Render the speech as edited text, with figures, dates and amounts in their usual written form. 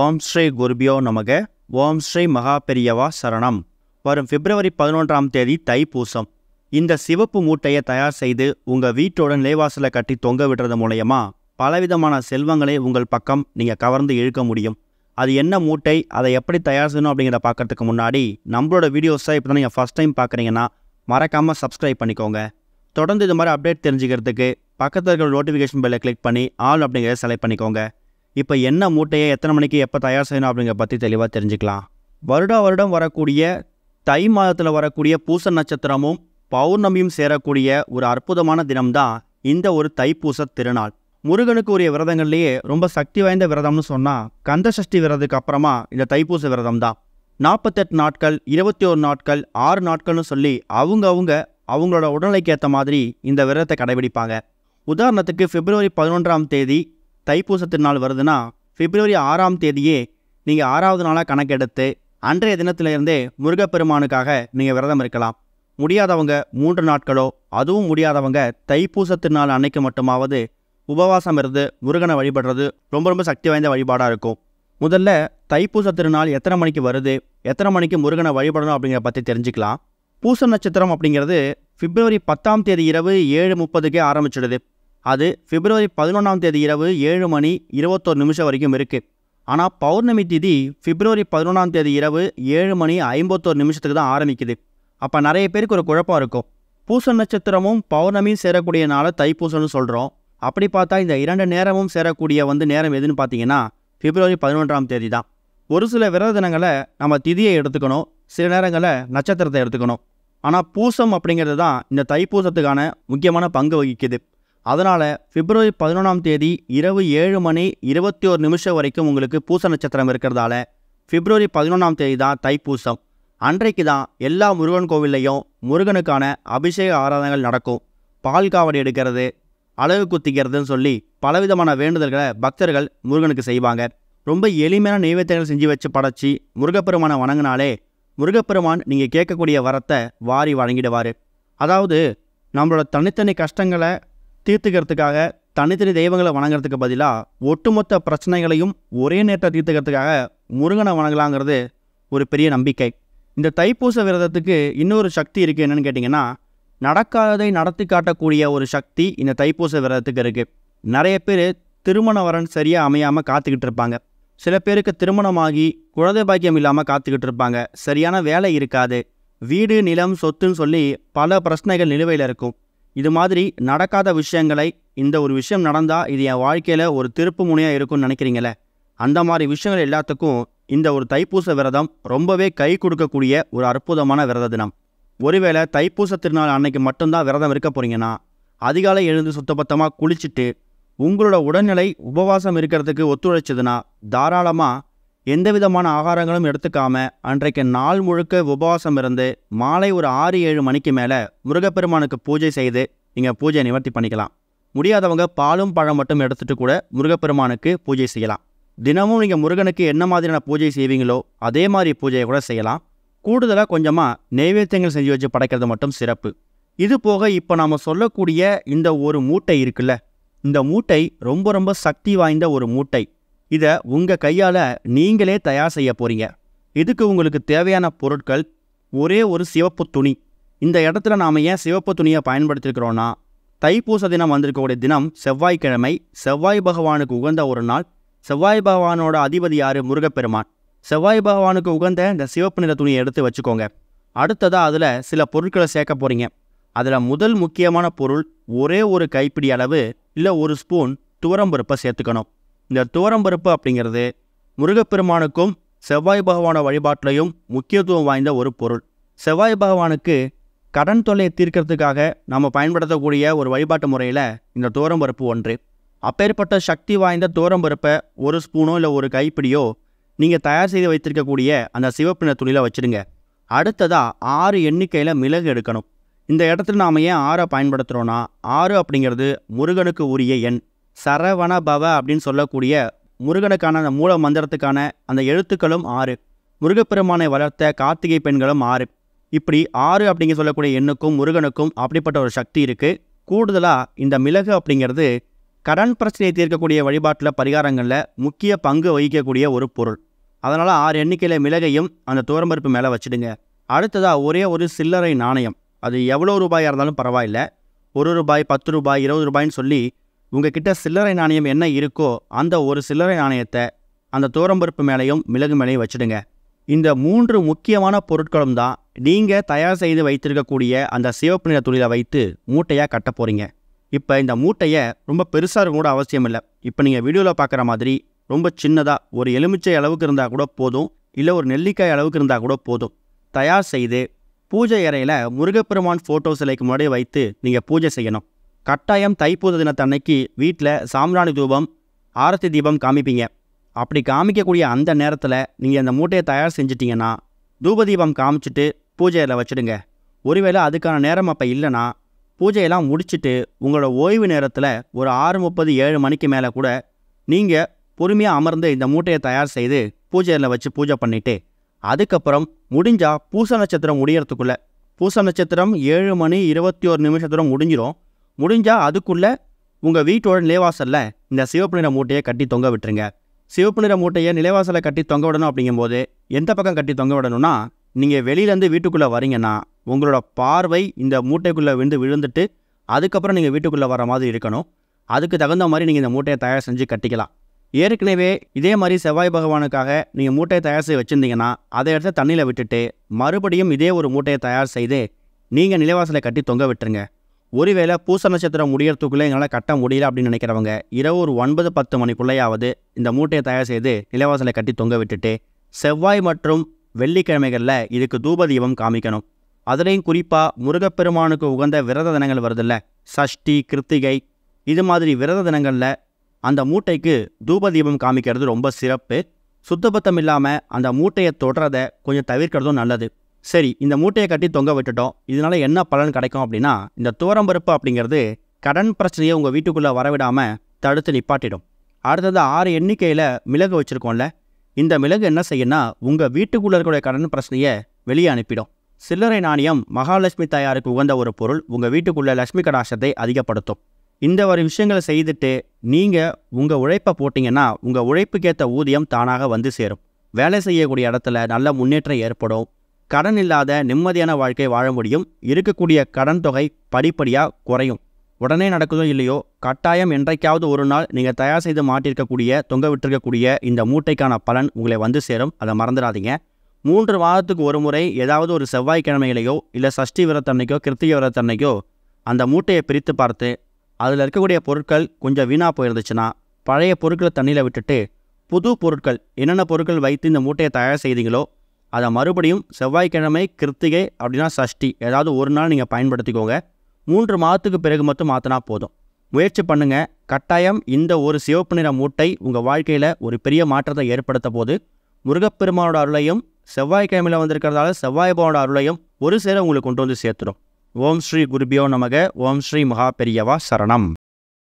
ஓம் ஸ்ரீ குருபியோ நமக. ஓம் ஸ்ரீ மகா பெரியவா சரணம். வரும் பிப்ரவரி 11ஆம் தேதி தைப்பூசம். இந்த சிவப்பு மூட்டையை தயார் செய்து உங்கள் வீட்டோட நிலைவாசலை கட்டி தொங்க விடுறது மூலயமா பலவிதமான செல்வங்களை உங்கள் பக்கம் நீங்கள் கவர்ந்து இழுக்க முடியும். அது என்ன மூட்டை, அதை எப்படி தயார் செய்யணும் அப்படிங்கிறத பார்க்கறதுக்கு முன்னாடி நம்மளோட வீடியோஸை இப்போ தான் நீங்கள் ஃபஸ்ட் டைம் பார்க்குறீங்கன்னா மறக்காமல் சப்ஸ்கிரைப் பண்ணிக்கோங்க. தொடர்ந்து இது மாதிரி அப்டேட் தெரிஞ்சுக்கிறதுக்கு பக்கத்தில் இருக்கிற நோட்டிஃபிகேஷன் பெல்லை கிளிக் பண்ணி ஆல் அப்படிங்கிறத செலக்ட் பண்ணிக்கோங்க. இப்போ என்ன மூட்டையை எத்தனை மணிக்கு எப்போ தயார் செய்யணும் அப்படிங்கிற பற்றி தெளிவாக தெரிஞ்சுக்கலாம். வருடம் வரக்கூடிய தை மாதத்தில் வரக்கூடிய பூச நட்சத்திரமும் பௌர்ணமியும் சேரக்கூடிய ஒரு அற்புதமான தினம்தான் இந்த ஒரு தைப்பூச திருநாள். முருகனுக்கு உரிய விரதங்கள்லேயே ரொம்ப சக்தி வாய்ந்த விரதம்னு சொன்னால் கந்த சஷ்டி விரதத்துக்கு அப்புறமா இந்த தைப்பூச விரதம் தான். 48 நாட்கள், 21 நாட்கள், 6 நாட்கள்னு சொல்லி அவங்களோட உடல்நிலைக்கு ஏற்ற மாதிரி இந்த விரதத்தை கடைபிடிப்பாங்க. உதாரணத்துக்கு பிப்ரவரி 11ஆம் தேதி தைப்பூச திருநாள் வருதுன்னா பிப்ரவரி 6ஆம் தேதியே நீங்கள் 6வது நாளாக கணக்கெடுத்து அன்றைய தினத்திலிருந்தே முருகப்பெருமானுக்காக நீங்கள் விரதம் இருக்கலாம். முடியாதவங்க 3 நாட்களோ, அதுவும் முடியாதவங்க தைப்பூச திருநாள் அன்னைக்கு மட்டுமாவது உபவாசம் இருந்து முருகனை வழிபடுறது ரொம்ப சக்தி வாய்ந்த வழிபாடாக இருக்கும். முதல்ல தைப்பூச திருநாள் எத்தனை மணிக்கு வருது, எத்தனை மணிக்கு முருகனை வழிபடணும் அப்படிங்கிறத பற்றி தெரிஞ்சுக்கலாம். பூச நட்சத்திரம் அப்படிங்கிறது பிப்ரவரி 10ஆம் தேதி இரவு 7:30க்கே ஆரம்பிச்சிடுது. அது பிப்ரவரி 11ஆம் தேதி இரவு 7:21 வரைக்கும் இருக்குது. ஆனால் பௌர்ணமி திதி பிப்ரவரி 11ஆம் தேதி இரவு 7:51 தான் ஆரம்பிக்குது. அப்போ நிறைய பேருக்கு ஒரு குழப்பம் இருக்கும். பூச நட்சத்திரமும் பௌர்ணமியும் சேரக்கூடிய நாளை தைப்பூசம்னு சொல்கிறோம். அப்படி பார்த்தா இந்த 2 நேரமும் சேரக்கூடிய நேரம் எதுன்னு பார்த்தீங்கன்னா பிப்ரவரி 11ஆம் தேதி தான். ஒரு சில விரத தினங்களை நம்ம திதியை எடுத்துக்கணும், சில நேரங்களில் நட்சத்திரத்தை எடுத்துக்கணும். ஆனால் பூசம் அப்படிங்கிறது தான் இந்த தைப்பூசத்துக்கான முக்கியமான பங்கு வகிக்குது. அதனால் பிப்ரவரி 11ஆம் தேதி இரவு 7:21 வரைக்கும் உங்களுக்கு பூச நட்சத்திரம் இருக்கிறதால பிப்ரவரி 11ஆம் தேதி தான் தைப்பூசம். அன்றைக்கு தான் எல்லா முருகன் கோவில்லையும் முருகனுக்கான அபிஷேக ஆராதனைகள் நடக்கும். பால் காவடி எடுக்கிறது, அழகு குத்திக்கிறதுன்னு சொல்லி பலவிதமான வேண்டுதல்களை பக்தர்கள் முருகனுக்கு செய்வாங்க. ரொம்ப எளிமையான நைவேத்தியங்கள் செஞ்சு வச்சு படைச்சி முருகப்பெருமானை வணங்கினாலே முருகப்பெருமான் நீங்கள் கேட்கக்கூடிய வரத்தை வாரி வழங்கிடுவார். அதாவது நம்மளோட தனித்தனி கஷ்டங்களை தீர்த்துக்கிறதுக்காக தனித்தனி தெய்வங்களை வணங்குறதுக்கு பதிலாக ஒட்டுமொத்த பிரச்சனைகளையும் ஒரே நேரத்தில் தீர்த்துக்கிறதுக்காக முருகனை வணங்கலாங்கிறது ஒரு பெரிய நம்பிக்கை. இந்த தைப்பூச விரதத்துக்கு இன்னொரு சக்தி இருக்குது. என்னென்னு கேட்டிங்கன்னா, நடக்காததை நடத்தி காட்டக்கூடிய ஒரு சக்தி இந்த தைப்பூச விரதத்துக்கு இருக்குது. நிறைய பேர் திருமண வரன் சரியாக அமையாமல் காத்துக்கிட்டு இருப்பாங்க. சில பேருக்கு திருமணமாகி குழந்தை பாக்கியம் இல்லாமல் காத்துக்கிட்டு இருப்பாங்க. சரியான வேலை இருக்காது, வீடு நிலம் சொத்துன்னு சொல்லி பல பிரச்சனைகள் நிலுவையில் இருக்கும். இது மாதிரி நடக்காத விஷயங்களை இந்த ஒரு விஷயம் நடந்தால் இது என் வாழ்க்கையில் ஒரு திருப்பு முனையாக இருக்கும்னு நினைக்கிறீங்களே, அந்த மாதிரி விஷயங்கள் எல்லாத்துக்கும் இந்த ஒரு தைப்பூச விரதம் ரொம்பவே கை கொடுக்கக்கூடிய ஒரு அற்புதமான விரத தினம். ஒருவேளை தைப்பூச திருநாள் அன்னைக்கு மட்டும்தான் விரதம் இருக்க போகிறீங்கன்னா அதிகாலை எழுந்து சுத்தபத்தமாக குளிச்சுட்டு உங்களோட உடல்நிலை உபவாசம் இருக்கிறதுக்கு ஒத்துழைச்சதுன்னா தாராளமாக எந்த விதமான ஆகாரங்களும் எடுத்துக்காமல் அன்றைக்கு நாள் முழுக்க உபவாசம் இருந்து மாலை ஒரு 6-7 மணிக்கு மேலே முருகப்பெருமானுக்கு பூஜை செய்து நீங்கள் பூஜையை நிவர்த்தி பண்ணிக்கலாம். முடியாதவங்க பாலும் பழம் மட்டும் எடுத்துகிட்டு கூட முருகப்பெருமானுக்கு பூஜை செய்யலாம். தினமும் நீங்கள் முருகனுக்கு என்ன மாதிரியான பூஜை செய்வீங்களோ அதே மாதிரி பூஜையை கூட செய்யலாம். கூடுதலாக கொஞ்சமாக நைவேத்தியங்கள் செஞ்சு வச்சு படைக்கிறது மட்டும் சிறப்பு. இது போக இப்போ நாம் சொல்லக்கூடிய இந்த ஒரு மூட்டை இருக்குல்ல, இந்த மூட்டை ரொம்ப சக்தி வாய்ந்த ஒரு மூட்டை. இதை உங்கள் கையால் நீங்களே தயார் செய்ய போகிறீங்க. இதுக்கு உங்களுக்கு தேவையான பொருட்கள் ஒரே ஒரு சிவப்பு துணி. இந்த இடத்துல நாம் ஏன் சிவப்பு துணியை பயன்படுத்தியிருக்கிறோன்னா, தைப்பூச தினம் வந்திருக்கக்கூடிய தினம் செவ்வாய்க்கிழமை, செவ்வாய் பகவானுக்கு உகந்த ஒரு நாள். செவ்வாய் பகவானோட அதிபதி யார்? முருகப்பெருமான். செவ்வாய் பகவானுக்கு உகந்த இந்த சிவப்பு நிற துணியை எடுத்து வச்சுக்கோங்க. அடுத்ததாக அதில் சில பொருட்களை சேர்க்க போகிறீங்க. அதில் முதல் முக்கியமான பொருள் ஒரே ஒரு கைப்பிடி அளவு இல்லை 1 ஸ்பூன் துவரம்பருப்பை சேர்த்துக்கணும். இந்த துவரம்பருப்பு அப்படிங்கிறது முருகப்பெருமானுக்கும் செவ்வாய் பகவான வழிபாட்டிலையும் முக்கியத்துவம் வாய்ந்த ஒரு பொருள். செவ்வாய் பகவானுக்கு கடன் தொல்லையை தீர்க்கிறதுக்காக நம்ம பயன்படுத்தக்கூடிய ஒரு வழிபாட்டு முறையில் இந்த துவரம்பருப்பு ஒன்று. அப்பேற்பட்ட சக்தி வாய்ந்த துவரம்பருப்பை 1 ஸ்பூனோ இல்லை 1 கைப்பிடியோ நீங்கள் தயார் செய்து வைத்திருக்கக்கூடிய அந்த சிவப்பு நிற துணியில் வச்சுடுங்க. அடுத்ததாக 6 எண்ணிக்கையில் மிளகு எடுக்கணும். இந்த இடத்துல நாம் ஏன் 6 பயன்படுத்துகிறோன்னா, 6 அப்படிங்கிறது முருகனுக்கு உரிய எண். சரவண பவ அப்படின்னு சொல்லக்கூடிய முருகனுக்கான அந்த மூல மந்திரத்துக்கான அந்த எழுத்துக்களும் 6. முருகப்பெருமானை வளர்த்த கார்த்திகை பெண்களும் 6. இப்படி 6 அப்படிங்க சொல்லக்கூடிய எண்ணுக்கும் முருகனுக்கும் அப்படிப்பட்ட ஒரு சக்தி இருக்குது. கூடுதலாக இந்த மிளகு அப்படிங்கிறது கடன் பிரச்சனையை தீர்க்கக்கூடிய வழிபாட்டில் பரிகாரங்களில் முக்கிய பங்கு வகிக்கக்கூடிய ஒரு பொருள். அதனால் 6 எண்ணிக்கையில் மிளகையும் அந்த துவரம்பருப்பு மேலே வச்சுடுங்க. அடுத்ததாக ஒரே ஒரு சில்லறை நாணயம், அது எவ்வளோ ரூபாயாக இருந்தாலும் பரவாயில்ல, 1 ரூபாய், 10 ரூபாய், 20 ரூபாய்ன்னு சொல்லி உங்ககிட்ட சில்லறை நாணயம் என்ன இருக்கோ அந்த ஒரு சில்லறை நாணயத்தை அந்த துவரம்பருப்பு மேலேயும் மிளகு மேலேயும் வச்சுடுங்க. இந்த 3 முக்கியமான பொருட்களும் தான் நீங்கள் தயார் செய்து வைத்திருக்கக்கூடிய அந்த சிவப்பு நிற துணியில் வைத்து மூட்டையாக கட்ட போகிறீங்க. இப்போ இந்த மூட்டையை ரொம்ப பெருசாக இருக்க கூட அவசியம் இல்லை. இப்போ நீங்கள் வீடியோவில் பார்க்குற மாதிரி ரொம்ப சின்னதாக ஒரு எலுமிச்சை அளவுக்கு இருந்தால் கூட போதும், இல்லை ஒரு நெல்லிக்காய் அளவுக்கு இருந்தால் கூட போதும். தயார் செய்து பூஜை அறையில் முருகப்பெருமான் ஃபோட்டோ சிலைக்கு முன்னாடி வைத்து நீங்கள் பூஜை செய்யணும். கட்டாயம் தைப்பூச தினத்தன்னைக்கு வீட்டில் சாம்பிராணி தூபம், ஆரத்தி தீபம் காமிப்பீங்க. அப்படி காமிக்கக்கூடிய அந்த நேரத்தில் நீங்கள் அந்த மூட்டையை தயார் செஞ்சிட்டிங்கன்னா தூப தீபம் காமிச்சிட்டு பூஜையில் வச்சுடுங்க. ஒருவேளை அதுக்கான நேரம் அப்போ இல்லைன்னா பூஜையெல்லாம் முடிச்சுட்டு உங்களோட ஓய்வு நேரத்தில் ஒரு 6:30, 7 மணிக்கு மேலே கூட நீங்கள் பொறுமையாக அமர்ந்து இந்த மூட்டையை தயார் செய்து பூஜையில் வச்சு பூஜை பண்ணிவிட்டு அதுக்கப்புறம் முடிஞ்சால் பூச நட்சத்திரம் முடியறதுக்குள்ளே, பூச நட்சத்திரம் 7 மணி 21 நிமிஷத்தோட முடிஞ்சிடும். முடிஞ்சால் அதுக்குள்ளே உங்கள் வீட்டோட நிலைவாசலில் இந்த சிவப்பு நிற மூட்டையை கட்டி தொங்க விட்டுருங்க. சிவப்பு நிற மூட்டையை நிலைவாசலில் கட்டி தொங்க விடணும். அப்படிங்கும்போது எந்த பக்கம் கட்டி தொங்க விடணும்னா, நீங்கள் வெளியிலேருந்து வீட்டுக்குள்ளே வரீங்கன்னா உங்களோட பார்வை இந்த மூட்டைக்குள்ளே விழுந்துட்டு அதுக்கப்புறம் நீங்கள் வீட்டுக்குள்ளே வர மாதிரி இருக்கணும். அதுக்கு தகுந்த மாதிரி நீங்கள் இந்த மூட்டையை தயார் செஞ்சு கட்டிக்கலாம். ஏற்கனவே இதே மாதிரி செவ்வாய் பகவானுக்காக நீங்கள் மூட்டையை தயார் செய்து வச்சுருந்தீங்கன்னா அதை எடுத்து தண்ணியில் விட்டுட்டு மறுபடியும் இதே ஒரு மூட்டையை தயார் செய்து நீங்கள் நிலைவாசலை கட்டி தொங்க விட்டுருங்க. ஒருவேளை பூச நட்சத்திரம் முடியறதுக்குள்ளே எங்களால் கட்ட முடியல அப்படின்னு நினைக்கிறவங்க இரவு ஒரு 9-10 மணிக்குள்ளேயாவது இந்த மூட்டையை தயார் செய்து நிலைவாசலை கட்டி தொங்க விட்டுட்டு செவ்வாய் மற்றும் வெள்ளிக்கிழமைகளில் இதுக்கு தூப தீபம் காமிக்கணும். அதுலேயும் குறிப்பாக முருகப்பெருமானுக்கு உகந்த விரத தினங்கள் வருதில்ல, சஷ்டி, கிருத்திகை, இது மாதிரி விரத தினங்களில் அந்த மூட்டைக்கு தூப தீபம் காமிக்கிறது ரொம்ப சிறப்பு. சுத்தபத்தம் இல்லாமல் அந்த மூட்டையை தொடுறதை கொஞ்சம் தவிர்க்கிறதும் நல்லது. சரி, இந்த மூட்டையை கட்டி தொங்க விட்டுட்டோம். இதனால் என்ன பலன் கிடைக்கும் அப்படின்னா, இந்த துவரம்பருப்பு அப்படிங்கிறது கடன் பிரச்சனையை உங்கள் வீட்டுக்குள்ளே வரவிடாமல் தடுத்து நிப்பாட்டிடும். அடுத்தது 6 எண்ணிக்கையில் மிளகு வச்சுருக்கோம்ல, இந்த மிளகு என்ன செய்யுன்னா உங்கள் வீட்டுக்குள்ளே இருக்கக்கூடிய கடன் பிரச்சனையை வெளியே அனுப்பிடும். சில்லறை நாணயம் மகாலட்சுமி தாயாருக்கு உகந்த ஒரு பொருள், உங்கள் வீட்டுக்குள்ளே லட்சுமி கடாட்சத்தை அதிகப்படுத்தும். இந்த ஒரு விஷயங்களை செய்துட்டு நீங்கள் உங்கள் உழைப்பை போட்டிங்கன்னா உங்கள் உழைப்புக்கேற்ற ஊதியம் தானாக வந்து சேரும். வேலை செய்யக்கூடிய இடத்துல நல்ல முன்னேற்றம் ஏற்படும். கடன் இல்லாத நிம்மதியான வாழ்க்கை வாழ முடியும். இருக்கக்கூடிய கடன் தொகை படிப்படியாக குறையும். உடனே நடக்குதோ இல்லையோ, கட்டாயம் என்றைக்காவது ஒரு நாள் நீங்கள் தயார் செய்து மாட்டிருக்கக்கூடிய தொங்க விட்டுருக்கக்கூடிய இந்த மூட்டைக்கான பலன் உங்களை வந்து சேரும். அதை மறந்துடாதீங்க. 3 மாதத்துக்கு ஒரு முறை ஏதாவது ஒரு செவ்வாய்க்கிழமையிலையோ இல்லை சஷ்டி விரதத்தன்னைக்கோ கிருத்திகை விரதத்தன்னைக்கோ அந்த மூட்டையை பிரித்து பார்த்து அதில் இருக்கக்கூடிய பொருட்கள் கொஞ்சம் வீணாக போயிருந்துச்சுன்னா பழைய பொருட்களை தண்ணியில் விட்டுட்டு புது பொருட்கள் என்னென்ன பொருட்கள் வைத்து இந்த மூட்டையை தயார் செய்தீங்களோ அதை மறுபடியும் செவ்வாய்க்கிழமை, கிருத்திகை அப்படின்னா சஷ்டி ஏதாவது ஒரு நாள் நீங்கள் பயன்படுத்திக்கோங்க. 3 மாதத்துக்கு பிறகு மட்டும் மாற்றினா போதும். முயற்சி பண்ணுங்கள். கட்டாயம் இந்த ஒரு சிவப்பு நிற மூட்டை உங்கள் வாழ்க்கையில் ஒரு பெரிய மாற்றத்தை ஏற்படுத்த போது முருகப்பெருமானோட அருளையும் செவ்வாய்க்கிழமையில் வந்திருக்கிறதால செவ்வாய் பகவானோட அருளையும் ஒரு சேர உங்களுக்கு கொண்டு வந்து சேர்த்துடும். ஓம் ஸ்ரீ குருபியோ நமக. ஓம் ஸ்ரீ மகா பெரியவா சரணம்.